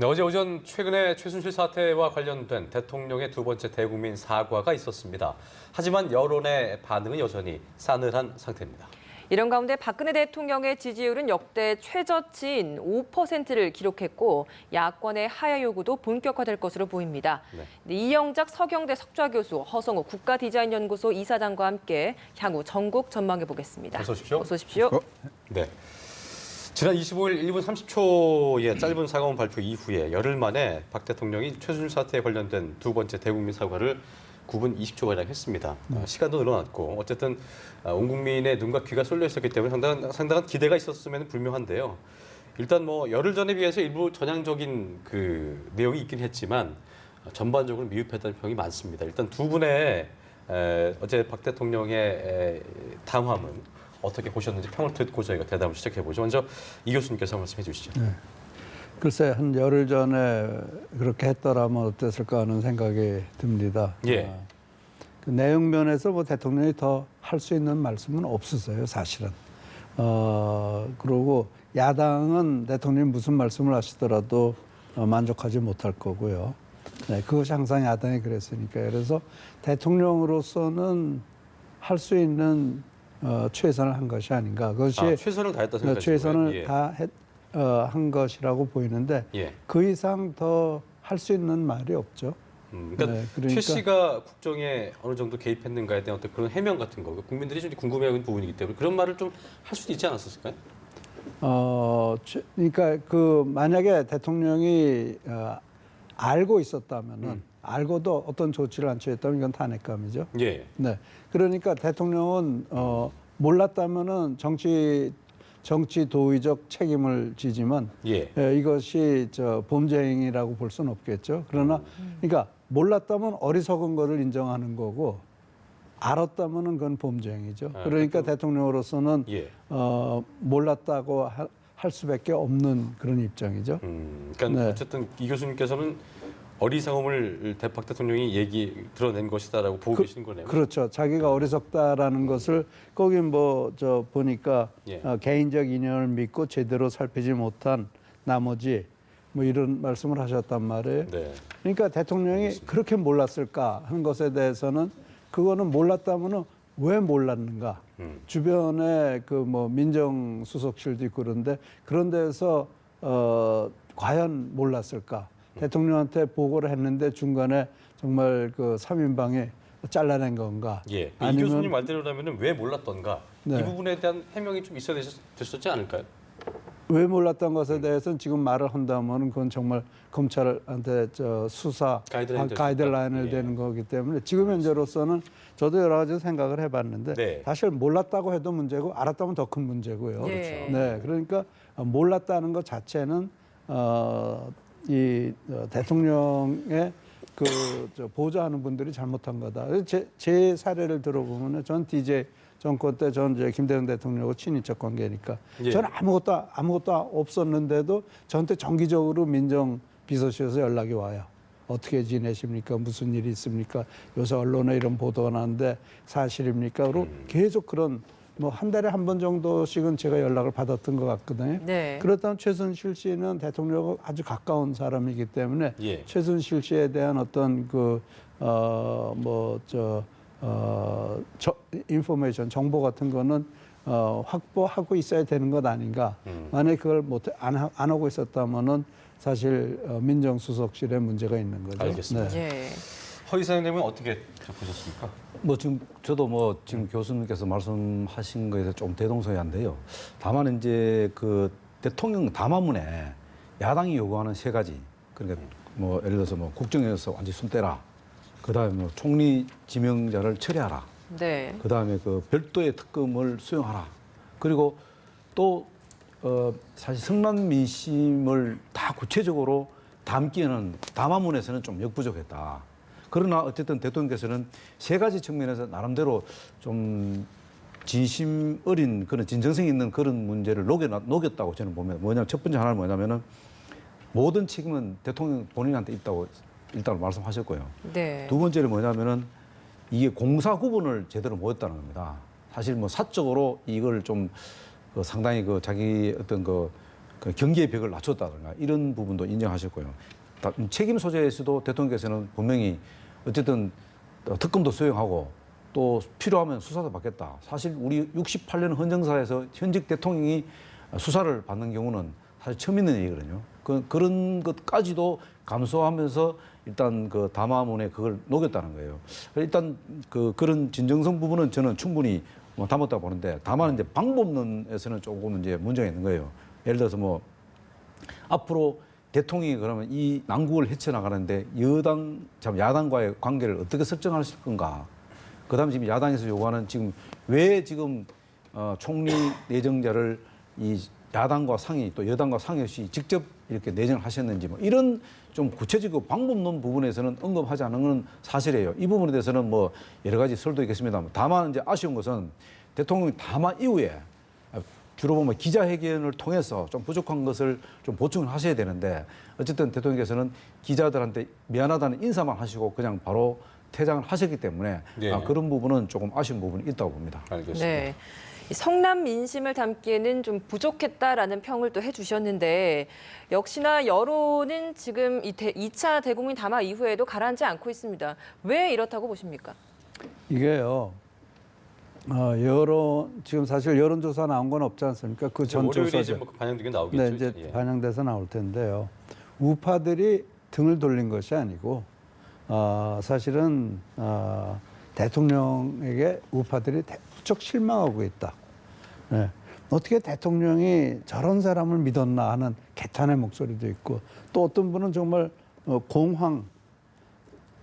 네, 어제 오전 최근에 최순실 사태와 관련된 대통령의 두 번째 대국민 사과가 있었습니다. 하지만 여론의 반응은 여전히 싸늘한 상태입니다. 이런 가운데 박근혜 대통령의 지지율은 역대 최저치인 5%를 기록했고 야권의 하야 요구도 본격화될 것으로 보입니다. 네. 이영작 서경대 석좌교수, 허성우 국가디자인연구소 이사장과 함께 향후 전국 전망해 보겠습니다. 어서 오십시오. 어서 오십시오. 네. 지난 25일 1분 30초의 짧은 사과문 발표 이후에 열흘 만에 박 대통령이 최순실 사태에 관련된 두 번째 대국민 사과를 9분 20초가량 했습니다. 시간도 늘어났고 어쨌든 온 국민의 눈과 귀가 쏠려 있었기 때문에 상당한 기대가 있었음에는 불명한데요. 일단 뭐 열흘 전에 비해서 일부 전향적인 그 내용이 있긴 했지만 전반적으로 미흡했다는 평이 많습니다. 일단 두 분의 어제 박 대통령의 담화문 어떻게 보셨는지 평을 듣고 저희가 대담을 시작해보죠. 먼저 이 교수님께서 말씀해 주시죠. 네. 글쎄 한 열흘 전에 그렇게 했더라면 어땠을까 하는 생각이 듭니다. 예. 그 내용 면에서 뭐 대통령이 더 할 수 있는 말씀은 없었어요, 사실은. 그리고 야당은 대통령이 무슨 말씀을 하시더라도 만족하지 못할 거고요. 네, 그것이 항상 야당이 그랬으니까요. 그래서 대통령으로서는 할 수 있는 최선을 한 것이 아닌가. 그것이 최선을 다했다 생각하시는 최선을 예. 한 것이라고 보이는데 예. 그 이상 더 할 수 있는 말이 없죠. 그러니까, 네, 최 씨가 국정에 어느 정도 개입했는가에 대한 어떤 그런 해명 같은 거, 국민들이 좀 궁금해하는 부분이기 때문에 그런 말을 좀 할 수도 있지 않았을까요? 그러니까 그 만약에 대통령이 알고 있었다면은 알고도 어떤 조치를 안 취했다면 이건 탄핵감이죠. 예. 네. 그러니까 대통령은 몰랐다면은 정치 도의적 책임을 지지만 예. 이것이 범죄 행위라고 볼 수는 없겠죠. 그러나 그러니까 몰랐다면 어리석은 거를 인정하는 거고 알았다면은 그건 범죄 행위죠. 그러니까 대통령으로서는 예. 몰랐다고 할 수밖에 없는 그런 입장이죠. 그러니까 네. 어쨌든 이 교수님께서는 어리석음을 박 대통령이 드러낸 것이다라고 보고 계시는 거네요. 그렇죠. 자기가 어리석다라는 것을 거기 보니까 예. 개인적 인연을 믿고 제대로 살피지 못한 나머지 뭐 이런 말씀을 하셨단 말이에요. 네. 그러니까 대통령이 알겠습니다. 그렇게 몰랐을까 하는 것에 대해서는 그거는 몰랐다면은 왜 몰랐는가? 주변에 그 뭐 민정수석실도 있고 그런 데서 과연 몰랐을까? 대통령한테 보고를 했는데 중간에 정말 그 3인방에 잘라낸 건가? 예. 이 아니면 교수님 말대로라면 왜 몰랐던가? 네. 이 부분에 대한 해명이 좀 있어야 됐었지 않을까요? 왜 몰랐던 것에 대해서는 지금 말을 한다면 그건 정말 검찰한테 수사 가이드라인을 예. 되는 거기 때문에 지금 현재로서는 저도 여러 가지 생각을 해봤는데 네. 사실 몰랐다고 해도 문제고 알았다면 더 큰 문제고요. 그렇죠. 네, 그러니까 몰랐다는 것 자체는 대통령의 보좌하는 분들이 잘못한 거다. 제 사례를 들어보면 전 DJ 정권 때 전 이제 김대중 대통령하고 친인척 관계니까 예. 저는 아무것도 없었는데도 저한테 정기적으로 민정 비서실에서 연락이 와요. 어떻게 지내십니까? 무슨 일이 있습니까? 요새 언론에 이런 보도가 나는데 사실입니까? 그리고 계속 그런 뭐 한 달에 한 번 정도씩은 제가 연락을 받았던 것 같거든요. 네. 그렇다면 최순실 씨는 대통령과 아주 가까운 사람이기 때문에 예. 최순실 씨에 대한 어떤 인포메이션 정보 같은 거는 확보하고 있어야 되는 것 아닌가. 만약에 그걸 안 하고 있었다면은 사실 민정수석실에 문제가 있는 거죠. 알겠습니다. 네. 예. 허 이사장님은 어떻게 보셨습니까? 저도 지금 교수님께서 말씀하신 거에 대해서 좀 대동소이한데요. 다만 이제 그 대통령 담화문에 야당이 요구하는 세 가지, 그러니까 뭐 예를 들어서 뭐 국정에서 완전히 숨 떼라, 그다음에 뭐 총리 지명자를 처리하라, 네. 그다음에 그 별도의 특검을 수용하라, 그리고 또 사실 성난 민심을 다 구체적으로 담기에는 담화문에서는 좀 역부족했다. 그러나 어쨌든 대통령께서는 세 가지 측면에서 나름대로 좀 진심 어린 그런 진정성 있는 그런 문제를 녹였다고 저는 봅니다. 첫 번째 하나는 뭐냐면은 모든 책임은 대통령 본인한테 있다고 일단 말씀하셨고요. 네. 두 번째는 뭐냐면은 이게 공사 구분을 제대로 못했다는 겁니다. 사실 뭐 사적으로 이걸 좀 상당히 자기 어떤 그 경계의 벽을 낮췄다든가 이런 부분도 인정하셨고요. 책임 소재에서도 대통령께서는 분명히 어쨌든 특검도 수용하고 또 필요하면 수사도 받겠다. 사실 우리 68년 헌정사에서 현직 대통령이 수사를 받는 경우는 사실 처음 있는 얘기거든요. 그런 것까지도 감수하면서 일단 그 담화문에 그걸 녹였다는 거예요. 일단 그런 진정성 부분은 저는 충분히 담았다고 보는데 다만 이제 방법론에서는 조금 이제 문제가 있는 거예요. 예를 들어서 뭐 앞으로 대통령이 그러면 이 난국을 헤쳐나가는데 야당과의 관계를 어떻게 설정하실 건가? 그다음에 지금 야당에서 요구하는 지금 왜 지금 총리 내정자를 이 야당과 상의 또 여당과 상의 없이 직접 이렇게 내정을 하셨는지 뭐 이런 좀 구체적이고 방법론 부분에서는 언급하지 않은 건 사실이에요. 이 부분에 대해서는 뭐 여러 가지 설도 있겠습니다만 다만 이제 아쉬운 것은 대통령이 담화 이후에 주로 보면 기자회견을 통해서 좀 부족한 것을 좀 보충을 하셔야 되는데 어쨌든 대통령께서는 기자들한테 미안하다는 인사만 하시고 그냥 바로 퇴장을 하셨기 때문에 네. 그런 부분은 조금 아쉬운 부분이 있다고 봅니다. 알겠습니다. 네. 이 성남 민심을 담기에는 좀 부족했다라는 평을 또 해주셨는데 역시나 여론은 지금 이 2차 대국민 담화 이후에도 가라앉지 않고 있습니다. 왜 이렇다고 보십니까? 이게요. 지금 사실 여론조사 나온 건 없지 않습니까? 그 월요일에 이제 전조사죠. 뭐 반영되게 나오겠죠. 네, 이제 예. 반영돼서 나올 텐데요. 우파들이 등을 돌린 것이 아니고 사실은 대통령에게 우파들이 무척 실망하고 있다. 네. 어떻게 대통령이 저런 사람을 믿었나 하는 개탄의 목소리도 있고 또 어떤 분은 정말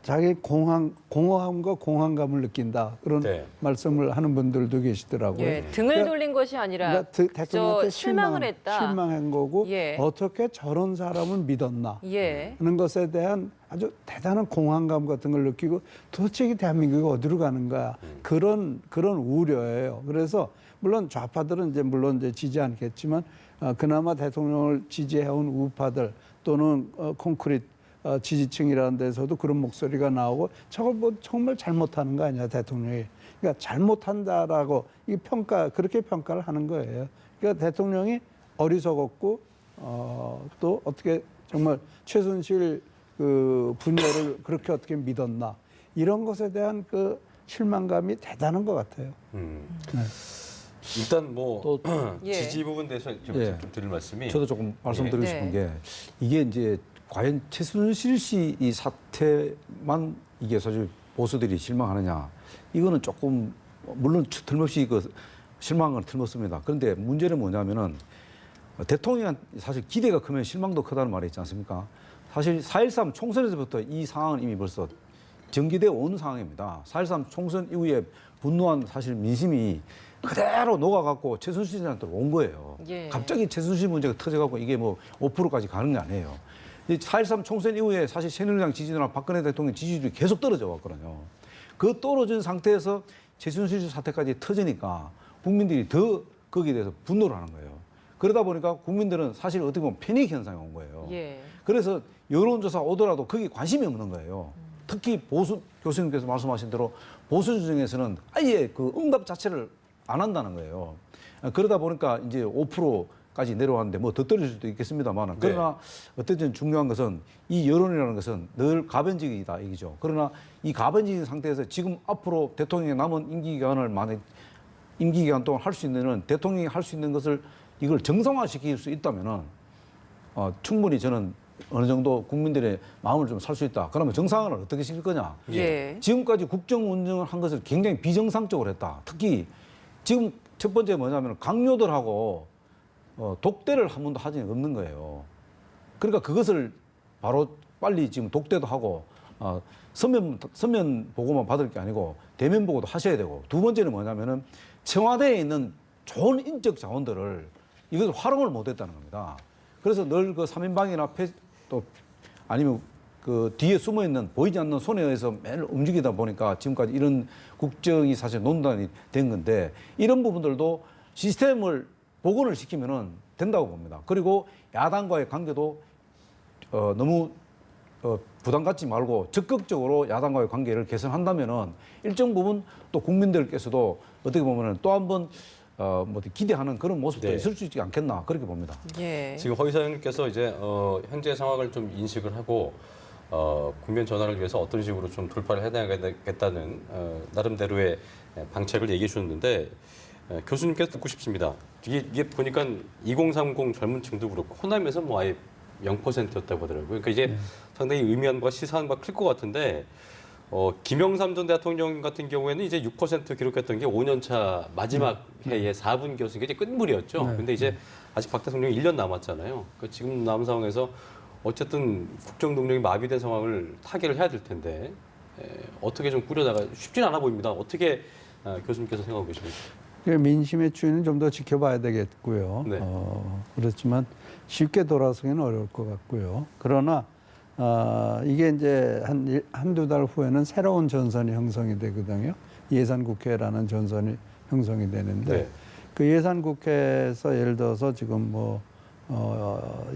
자기 공허함과 공황감을 느낀다 그런 네. 말씀을 하는 분들도 계시더라고요. 예, 등을 돌린 것이 아니라 대통령한테 실망을 했다. 실망한 거고 예. 어떻게 저런 사람을 믿었나 예. 하는 것에 대한 아주 대단한 공황감 같은 걸 느끼고 도대체 이 대한민국이 어디로 가는가 그런 우려예요. 그래서 물론 좌파들은 이제 지지 않겠지만 그나마 대통령을 지지해온 우파들 또는 콘크리트 지지층이라는 데서도 그런 목소리가 나오고 저걸 뭐 정말 잘못하는 거 아니야 대통령이. 그러니까 잘못한다라고 그렇게 평가를 하는 거예요. 그러니까 대통령이 어리석었고 또 어떻게 정말 최순실 그 분열을 그렇게 어떻게 믿었나 이런 것에 대한 그 실망감이 대단한 것 같아요. 네. 일단 뭐 예. 지지 부분 대해서 좀 드릴 말씀이 저도 조금 말씀드리고 예. 싶은 게 이게 이제 과연 최순실 씨 이 사태만 이게 사실 보수들이 실망하느냐 이거는 조금 물론 틀림없이 그 실망을 틀림없습니다. 그런데 문제는 뭐냐면은 대통령 사실 기대가 크면 실망도 크다는 말이 있지 않습니까? 사실 4.13 총선에서부터 이 상황은 이미 벌써 전개되어 온 상황입니다. 4.13 총선 이후에 분노한 사실 민심이 그대로 녹아갖고 최순실한테 온 거예요. 예. 갑자기 최순실 문제가 터져갖고 이게 뭐 5%까지 가는 게 아니에요. 4.13 총선 이후에 사실 새누리당 지지도나 박근혜 대통령 지지율이 계속 떨어져 왔거든요. 그 떨어진 상태에서 최순실 사태까지 터지니까 국민들이 더 거기에 대해서 분노를 하는 거예요. 그러다 보니까 국민들은 사실 어떻게 보면 패닉 현상이 온 거예요. 예. 그래서 여론조사 오더라도 거기에 관심이 없는 거예요. 특히 보수 교수님께서 말씀하신 대로 보수 중에서는 아예 그 응답 자체를 안 한다는 거예요. 그러다 보니까 이제 5%까지 내려왔는데 뭐 더 떨어질 수도 있겠습니다만 그러나 어쨌든 중요한 것은 이 여론이라는 것은 늘 가변적이다 이기죠. 그러나 이 가변적인 상태에서 지금 앞으로 대통령의 남은 임기기간 동안 할 수 있는 대통령이 할 수 있는 것을 이걸 정상화시킬 수 있다면은 충분히 저는 어느 정도 국민들의 마음을 좀 살 수 있다. 그러면 정상화를 어떻게 시킬 거냐? 예. 지금까지 국정 운영을 한 것을 굉장히 비정상적으로 했다. 특히 지금 첫 번째 뭐냐면 강요들하고 독대를 한 번도 하지 없는 거예요. 그러니까 그것을 바로 빨리 지금 독대도 하고 서면 보고만 받을 게 아니고 대면 보고도 하셔야 되고 두 번째는 뭐냐면은 청와대에 있는 좋은 인적 자원들을 이것을 활용을 못했다는 겁니다. 그래서 늘 그 3인방이나 또 아니면 그 뒤에 숨어 있는 보이지 않는 손에 의해서 매일 움직이다 보니까 지금까지 이런 국정이 사실 논란이 된 건데 이런 부분들도 시스템을 복원을 시키면은 된다고 봅니다. 그리고 야당과의 관계도 너무 부담 갖지 말고 적극적으로 야당과의 관계를 개선한다면은 일정 부분 또 국민들께서도 어떻게 보면은 또 한 번 뭐 기대하는 그런 모습도 네. 있을 수 있지 않겠나 그렇게 봅니다. 예. 지금 허 이사장님께서 이제 현재 상황을 좀 인식을 하고 국면 전환을 위해서 어떤 식으로 좀 돌파를 해야겠다는 나름대로의 방책을 얘기해 주셨는데 교수님께서 듣고 싶습니다. 이게 보니까 2030 젊은층도 그렇고 호남에서 뭐 아예 0%였다고 하더라고요. 그러니까 이게 상당히 의미한 바가 시사한 바가 클 것 같은데 김영삼 전 대통령 같은 경우에는 이제 6% 기록했던 게 5년 차 마지막 해에 4분기였으니까 이제 끝물이었죠. 근데 이제 아직 박 대통령이 1년 남았잖아요. 그러니까 지금 남은 상황에서 어쨌든 국정 동력이 마비된 상황을 타개를 해야 될 텐데 어떻게 좀 꾸려나가 쉽지는 않아 보입니다. 어떻게 교수님께서 생각하고 계십니까? 민심의 추이는 좀 더 지켜봐야 되겠고요. 네. 그렇지만 쉽게 돌아서기는 어려울 것 같고요. 그러나 이게 이제 한두 달 후에는 새로운 전선이 형성이 되거든요. 예산국회라는 전선이 형성이 되는데 네. 그 예산국회에서 예를 들어서 지금 뭐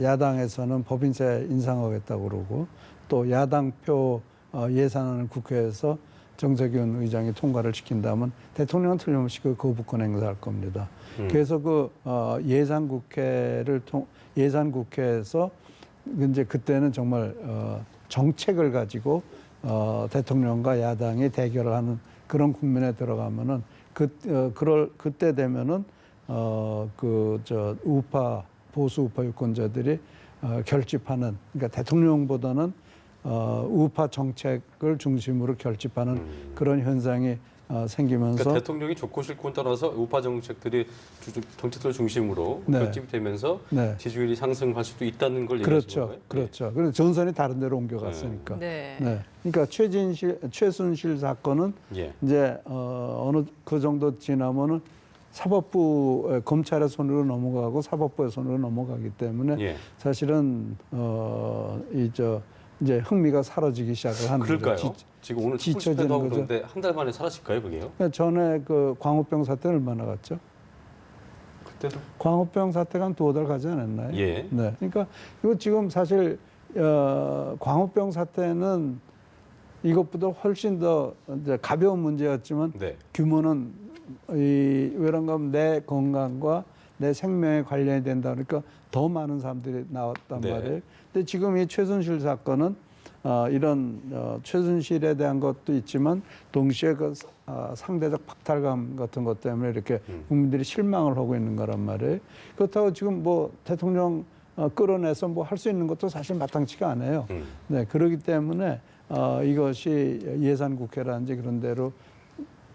야당에서는 법인세 인상하겠다고 그러고 또 야당표 예산안을 국회에서 정세균 의장이 통과를 시킨다면 대통령은 틀림없이 그 거부권 행사할 겁니다. 그래서 그 예산국회에서 이제 그때는 정말 정책을 가지고 대통령과 야당이 대결을 하는 그런 국면에 들어가면은 그때 되면은 우파 보수 우파 유권자들이 결집하는 그러니까 대통령보다는 우파 정책을 중심으로 결집하는 그런 현상이 생기면서 그러니까 대통령이 좋고 싫고는 떠나서 우파 정책들을 중심으로 네. 결집이 되면서 네. 지지율이 상승할 수도 있다는 걸 얘기하시는 그렇죠, 거예요? 그렇죠. 그래서 전선이 다른 데로 옮겨갔으니까. 네. 그러니까 최순실 사건은 예. 이제 어느 그 정도 지나면은 사법부 검찰의 손으로 넘어가고 사법부의 손으로 넘어가기 때문에 예. 사실은 이제 흥미가 사라지기 시작을 하는 그럴까요? 거죠. 지금 오늘 지쳐지는 촛불 집회도 하고 거죠. 그런데 한 달 만에 사라질까요, 그게요? 그러니까 전에 그 광우병 사태 얼마나 갔죠? 그때도 광우병 사태가 한 2달 가지 않았나요? 예. 네. 그러니까 이거 지금 사실 광우병 사태는 이것보다 훨씬 더 이제 가벼운 문제였지만 네. 규모는 왜런가 하면 내 건강과 내 생명에 관련이 된다 그러니까 더 많은 사람들이 나왔단 네. 말이에요. 근데 지금 이 최순실 사건은 이런 최순실에 대한 것도 있지만 동시에 그 상대적 박탈감 같은 것 때문에 이렇게 국민들이 실망을 하고 있는 거란 말이에요. 그렇다고 지금 뭐 대통령 끌어내서 뭐 할 수 있는 것도 사실 마땅치가 않아요. 네, 그렇기 때문에 이것이 예산국회라든지 그런 데로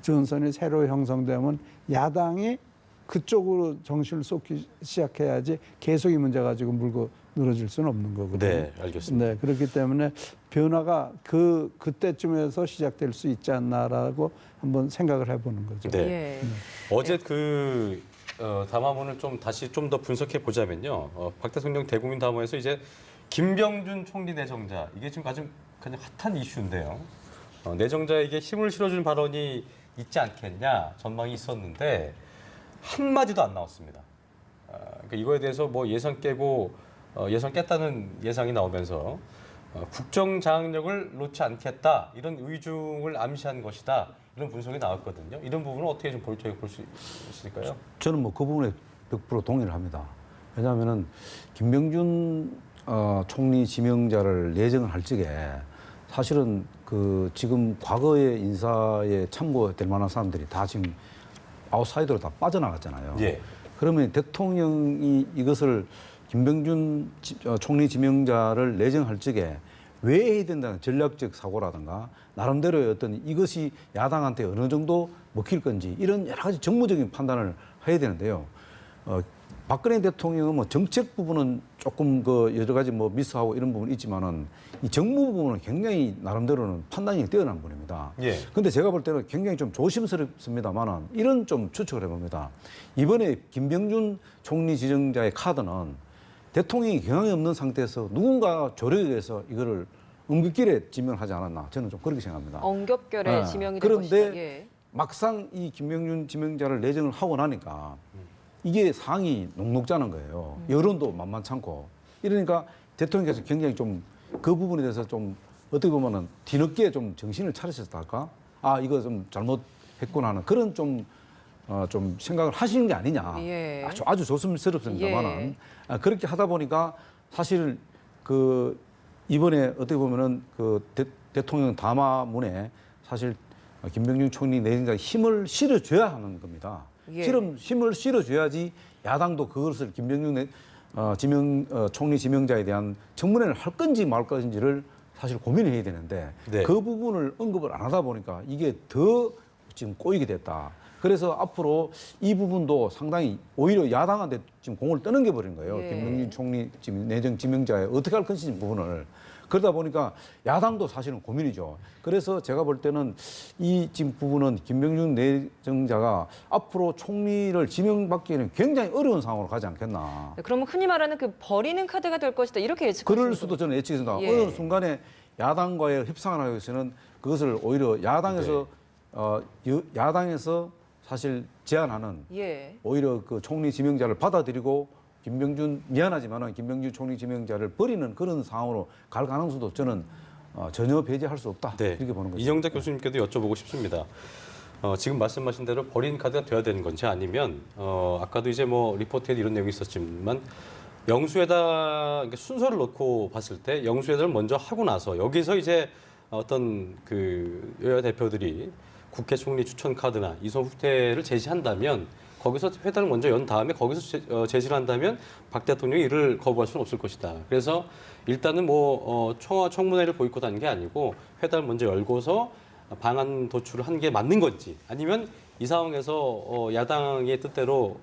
전선이 새로 형성되면 야당이 그쪽으로 정신을 쏟기 시작해야지 계속 이 문제 가지고 물고 늘어질 수는 없는 거거든요. 네, 알겠습니다. 네, 그렇기 때문에 변화가 그때쯤에서 시작될 수 있지 않나라고 한번 생각을 해보는 거죠. 네. 예. 어제 그 담화문을 좀 다시 좀 더 분석해 보자면요. 박 대통령 대국민 담화에서 이제 김병준 총리 내정자 이게 지금 가장 핫한 이슈인데요. 내정자에게 힘을 실어준 발언이 있지 않겠냐 전망이 있었는데 한 마디도 안 나왔습니다. 그러니까 이거에 대해서 뭐 예산 깨고 예산 깼다는 예상이 나오면서 국정 장악력을 놓지 않겠다 이런 의중을 암시한 것이다 이런 분석이 나왔거든요. 이런 부분은 어떻게 좀 볼 수 있을까요? 저는 뭐 그 부분에 100% 동의를 합니다. 왜냐하면은 김병준 총리 지명자를 내정을 할 적에 사실은 그 지금 과거의 인사에 참고될 만한 사람들이 다 지금 아웃사이더로 다 빠져나갔잖아요. 예. 그러면 대통령이 이것을 김병준 총리 지명자를 내정할 적에 왜 해야 된다는 전략적 사고라든가 나름대로의 어떤 이것이 야당한테 어느 정도 먹힐 건지 이런 여러 가지 정무적인 판단을 해야 되는데요. 박근혜 대통령은 뭐 정책 부분은 조금 그 여러 가지 뭐 미스하고 이런 부분이 있지만은 이 정무 부분은 굉장히 나름대로는 판단이 뛰어난 분입니다. 예. 근데 제가 볼 때는 굉장히 좀 조심스럽습니다만은 이런 좀 추측을 해봅니다. 이번에 김병준 총리 지정자의 카드는 대통령이 경향이 없는 상태에서 누군가 조력에 의해서 이거를 엄격길에 지명을 하지 않았나 저는 좀 그렇게 생각합니다. 엉겹결에 지명이 된 그런데 것이다. 예. 막상 이 김병준 지명자를 내정을 하고 나니까 이게 상이 녹록자는 거예요. 여론도 만만찮고 이러니까 대통령께서 굉장히 좀 그 부분에 대해서 좀 어떻게 보면은 뒤늦게 좀 정신을 차리셨다 할까? 아 이거 좀 잘못했구나 하는 그런 좀 좀 생각을 하시는 게 아니냐. 예. 아주 조심스럽습니다만은 예. 그렇게 하다 보니까 사실 그 이번에 어떻게 보면은 그 대통령 담화문에 사실 김병준 총리 내정자가 힘을 실어줘야 하는 겁니다. 예. 힘을 실어줘야지 야당도 그것을 김병준 총리 지명자에 대한 청문회를 할 건지 말 건지를 사실 고민해야 되는데 네. 그 부분을 언급을 안 하다 보니까 이게 더 지금 꼬이게 됐다. 그래서 앞으로 이 부분도 상당히 오히려 야당한테 지금 공을 떠넘겨 버린 거예요. 예. 김병준 총리 지금 내정 지명자의 어떻게 할 것인지 부분을. 그러다 보니까 야당도 사실은 고민이죠. 그래서 제가 볼 때는 이 지금 부분은 김병준 내정자가 앞으로 총리를 지명받기에는 굉장히 어려운 상황으로 가지 않겠나. 네, 그러면 흔히 말하는 그 버리는 카드가 될 것이다 이렇게 예측하시는 그럴 수도 저는 예측했습니다. 예. 어느 순간에 야당과의 협상을 하기 위해서는 그것을 오히려 야당에서 사실 제안하는 예. 오히려 그 총리 지명자를 받아들이고 미안하지만은 김병준 총리 지명자를 버리는 그런 상황으로 갈 가능성도 저는 전혀 배제할 수 없다. 네. 이렇게 보는 거죠. 이영작 교수님께도 여쭤보고 싶습니다. 지금 말씀하신 대로 버린 카드가 돼야 되는 건지 아니면 아까도 이제 뭐 리포트에 이런 내용이 있었지만 영수회담 순서를 놓고 봤을 때 영수회담을 먼저 하고 나서 여기서 이제 어떤 그 여야 대표들이 국회 총리 추천 카드나 이성 후퇴를 제시한다면 거기서 회담을 먼저 연 다음에 거기서 제시를 한다면 박 대통령이 이를 거부할 수는 없을 것이다. 그래서 일단은 뭐 청문회를 보이콧 하는 게 아니고 회담을 먼저 열고서 방안 도출을 한 게 맞는 건지 아니면 이 상황에서 야당의 뜻대로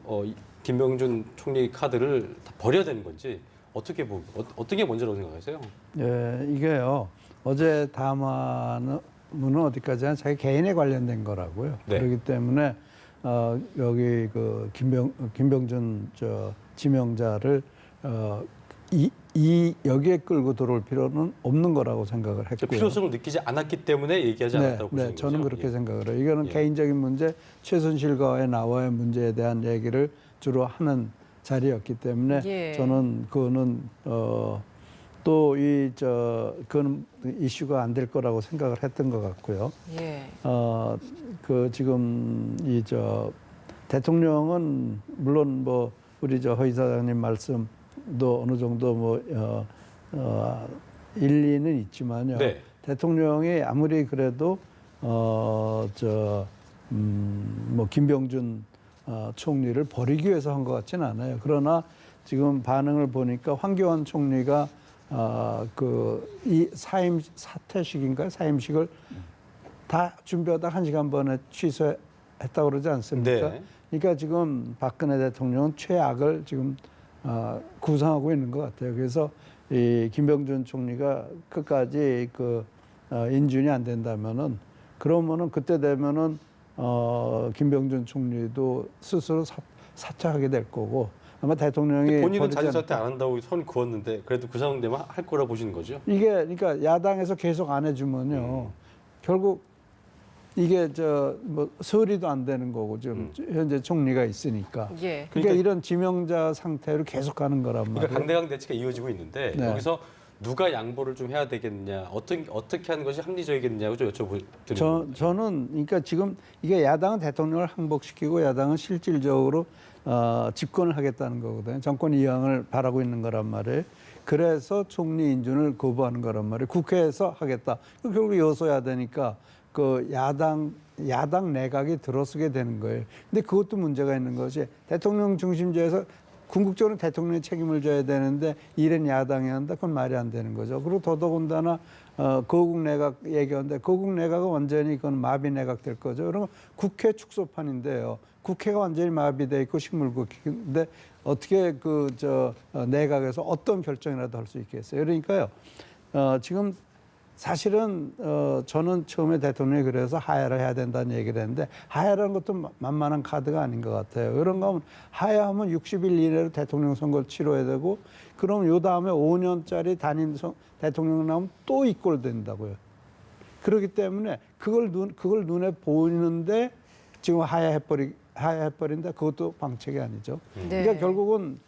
김병준 총리 카드를 다 버려야 되는 건지 어떻게 먼저라고 생각하세요? 예, 이게요. 어제 담화는 어디까지나 자기 개인에 관련된 거라고요. 네. 그렇기 때문에 여기 그 김병준 지명자를 여기에 끌고 들어올 필요는 없는 거라고 생각을 했고요. 필요성을 느끼지 않았기 때문에 얘기하지 않았다고 보시는 거죠? 저는 그렇게 예. 생각을 해요. 이거는 예. 개인적인 문제, 최순실과의 나와의 문제에 대한 얘기를 주로 하는 자리였기 때문에 예. 저는 그거는 그건 이슈가 안 될 거라고 생각을 했던 것 같고요. 예. 그 지금 대통령은 물론 뭐 우리 허 이사장님 말씀도 어느 정도 일리는 있지만요. 네. 대통령이 아무리 그래도 김병준 총리를 버리기 위해서 한 것 같지는 않아요. 그러나 지금 반응을 보니까 황교안 총리가 이 사퇴식인가요? 사임식을 다 준비하다 1시간 번에 취소했다고 그러지 않습니까? 네. 그러니까 지금 박근혜 대통령은 최악을 지금 구상하고 있는 것 같아요. 그래서 이 김병준 총리가 끝까지 인준이 안 된다면은 그러면은 그때 되면은 김병준 총리도 스스로 사퇴하게 될 거고 아마 대통령이 본인은 자진 사퇴 안 한다고 선 그었는데 그래도 그 상황 되면 할 거라 보시는 거죠? 이게 그러니까 야당에서 계속 안 해주면요 결국 이게 서리도 안 되는 거고 지금 현재 총리가 있으니까 예. 그러니까 이런 지명자 상태로 계속 가는 거란 말이에요. 그러니까 강대강 대치가 이어지고 있는데 네. 여기서 누가 양보를 좀 해야 되겠느냐, 어떻게 하는 것이 합리적이겠느냐고 좀 여쭤보드립니다. 저는 그러니까 지금 이게 야당은 대통령을 항복시키고 야당은 실질적으로 집권을 하겠다는 거거든요. 정권 이양을 바라고 있는 거란 말이에요. 그래서 총리 인준을 거부하는 거란 말이에요. 국회에서 하겠다. 결국 여소야되니까 그 야당 내각이 들어서게 되는 거예요. 근데 그것도 문제가 있는 것이 대통령 중심제에서 궁극적으로 대통령이 책임을 져야 되는데 일은 야당이 한다. 그건 말이 안 되는 거죠. 그리고 더더군다나 거국 내각 얘기하는데 거국 내각은 완전히 그건 마비 내각 될 거죠. 그러면 국회 축소판인데요. 국회가 완전히 마비돼 있고 식물국인데 어떻게 내각에서 어떤 결정이라도 할 수 있겠어요. 그러니까요. 지금 사실은 저는 처음에 대통령이 그래서 하야를 해야 된다는 얘기를 했는데 하야라는 것도 만만한 카드가 아닌 것 같아요. 그런 거 하면 하야하면 60일 이내로 대통령 선거를 치러야 되고 그럼 요 다음에 5년짜리 단임 대통령 나오면 또 이꼴된다고요. 그렇기 때문에 그걸 눈에 보이는데 지금 하야해버린다. 그것도 방책이 아니죠. 네. 그러니까 결국은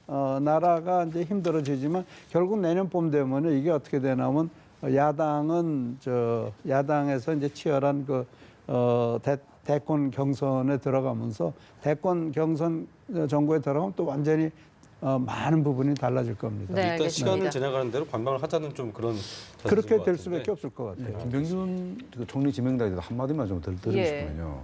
나라가 이제 힘들어지지만 결국 내년 봄 되면 이게 어떻게 되냐면 야당은 야당에서 이제 치열한 대권 경선에 들어가면서 대권 경선 정부에 들어가면 또 완전히 많은 부분이 달라질 겁니다. 네, 일단 알겠습니다. 시간을 지나가는 대로 관망을 하자는 좀 그런 그렇게 자세인 것 될 같은데. 수밖에 없을 것 같아요. 김병준 그 총리 지명자에 대해서 한마디만 좀 더 드리고 예. 싶으면요.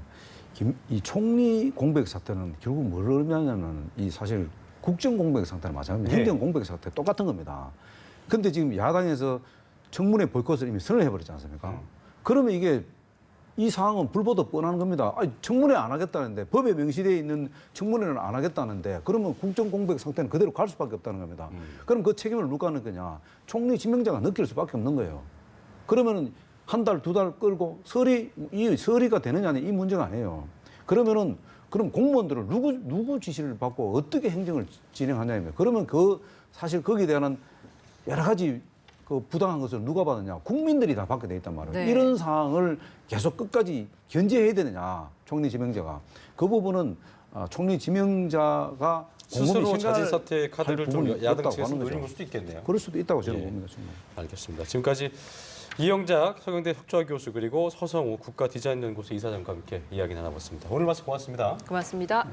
이 총리 공백 사태는 결국 뭘 의미하냐면 이 사실 국정 공백 상태는 마찬가지입니다. 예. 행정 공백 상태 똑같은 겁니다. 근데 지금 야당에서 청문회 보이콧을 이미 선언을 해버렸지 않습니까? 그러면 이게 이 상황은 불보듯 뻔한 겁니다. 아니, 청문회 안 하겠다는데 법에 명시되어 있는 청문회는 안 하겠다는데 그러면 국정 공백 상태는 그대로 갈 수밖에 없다는 겁니다. 그럼 그 책임을 누가 는 거냐? 총리 지명자가 느낄 수밖에 없는 거예요. 그러면은 한 달, 두 달 끌고 이 서리가 되느냐는 이 문제가 아니에요. 그러면은 그럼 공무원들을 누구 지시를 받고 어떻게 행정을 진행하냐면 그러면 사실 거기에 대한 여러 가지 그 부당한 것을 누가 받느냐? 국민들이 다 받게 돼 있단 말이에요. 네. 이런 상황을 계속 끝까지 견제해야 되느냐? 총리 지명자가. 그 부분은 총리 지명자가 스스로 곰곰이 자진 사퇴 생각할 카드를 좀 부분이 야당 없다고 측에서 하는 노린 거죠. 걸 수도 있겠네요. 그럴 수도 있다고 저는 예. 봅니다. 정말. 알겠습니다. 지금까지 이영작 서경대 석좌 교수 그리고 서성우 국가디자인연구소 이사장과 함께 이야기 나눠봤습니다. 오늘 말씀 고맙습니다. 고맙습니다.